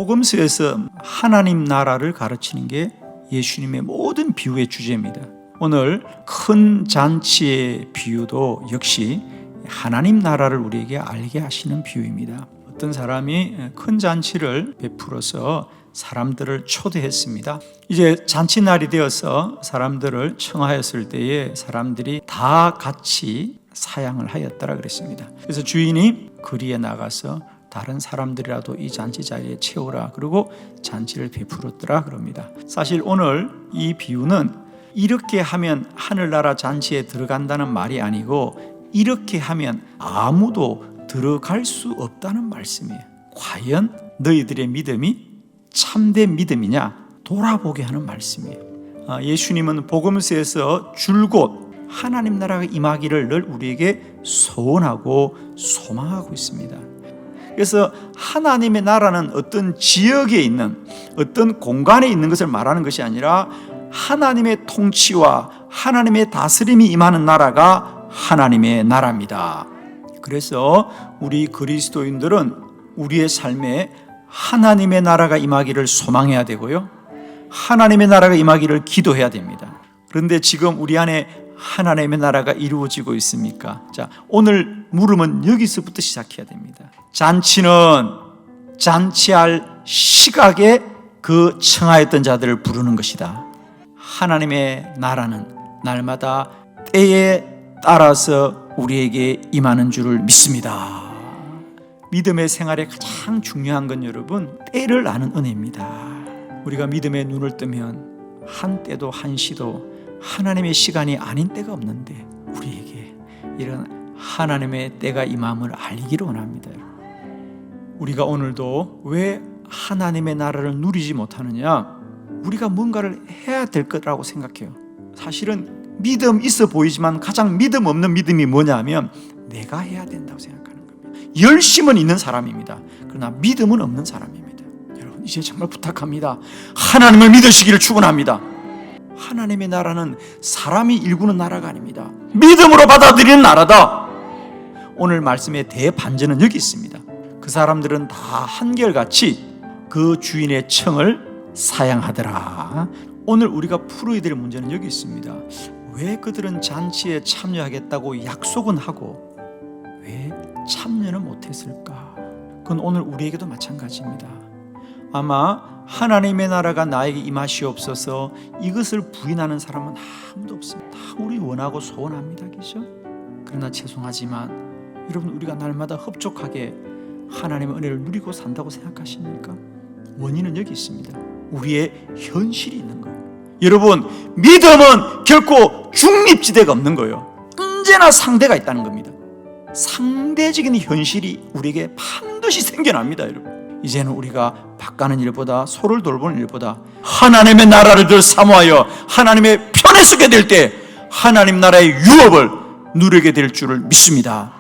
복음서에서 하나님 나라를 가르치는 게 예수님의 모든 비유의 주제입니다. 오늘 큰 잔치의 비유도 역시 하나님 나라를 우리에게 알게 하시는 비유입니다. 어떤 사람이 큰 잔치를 베풀어서 사람들을 초대했습니다. 이제 잔치날이 되어서 사람들을 청하였을 때에 사람들이 다 같이 사양을 하였더라 그랬습니다. 그래서 주인이 거리에 나가서 다른 사람들이라도 이 잔치 자리에 채우라, 그리고 잔치를 베풀었더라 그럽니다. 사실 오늘 이 비유는 이렇게 하면 하늘나라 잔치에 들어간다는 말이 아니고, 이렇게 하면 아무도 들어갈 수 없다는 말씀이에요. 과연 너희들의 믿음이 참된 믿음이냐 돌아보게 하는 말씀이에요. 예수님은 복음서에서 줄곧 하나님 나라가 임하기를 늘 우리에게 소원하고 소망하고 있습니다. 그래서 하나님의 나라는 어떤 지역에 있는, 어떤 공간에 있는 것을 말하는 것이 아니라 하나님의 통치와 하나님의 다스림이 임하는 나라가 하나님의 나라입니다. 그래서 우리 그리스도인들은 우리의 삶에 하나님의 나라가 임하기를 소망해야 되고요, 하나님의 나라가 임하기를 기도해야 됩니다. 그런데 지금 우리 안에 하나님의 나라가 이루어지고 있습니까? 자, 오늘 물음은 여기서부터 시작해야 됩니다. 잔치는 잔치할 시각에 그 청하였던 자들을 부르는 것이다. 하나님의 나라는 날마다 때에 따라서 우리에게 임하는 줄을 믿습니다. 믿음의 생활에 가장 중요한 건 여러분, 때를 아는 은혜입니다. 우리가 믿음의 눈을 뜨면 한 때도 한 시도 하나님의 시간이 아닌 때가 없는데 우리에게 이런 하나님의 때가 임함을 알기를 원합니다. 우리가 오늘도 왜 하나님의 나라를 누리지 못하느냐? 우리가 뭔가를 해야 될 거라고 생각해요. 사실은 믿음 있어 보이지만 가장 믿음 없는 믿음이 뭐냐면 내가 해야 된다고 생각하는 겁니다. 열심은 있는 사람입니다. 그러나 믿음은 없는 사람입니다. 여러분, 이제 정말 부탁합니다. 하나님을 믿으시기를 축원합니다. 하나님의 나라는 사람이 일구는 나라가 아닙니다. 믿음으로 받아들이는 나라다. 오늘 말씀의 대반전은 여기 있습니다. 그 사람들은 다 한결같이 그 주인의 청을 사양하더라. 오늘 우리가 풀어야 될 문제는 여기 있습니다. 왜 그들은 잔치에 참여하겠다고 약속은 하고 왜 참여는 못했을까? 그건 오늘 우리에게도 마찬가지입니다. 아마 하나님의 나라가 나에게 임하시옵소서 이것을 부인하는 사람은 아무도 없습니다. 다 우리 원하고 소원합니다. 그죠? 그러나 죄송하지만 여러분, 우리가 날마다 흡족하게 하나님의 은혜를 누리고 산다고 생각하십니까? 원인은 여기 있습니다. 우리의 현실이 있는 거예요. 여러분, 믿음은 결코 중립지대가 없는 거예요. 언제나 상대가 있다는 겁니다. 상대적인 현실이 우리에게 반드시 생겨납니다. 여러분, 이제는 우리가 바꾸는 일보다, 소를 돌보는 일보다 하나님의 나라를 더 사모하여 하나님의 편에 서게 될 때 하나님 나라의 유업을 누리게 될 줄을 믿습니다.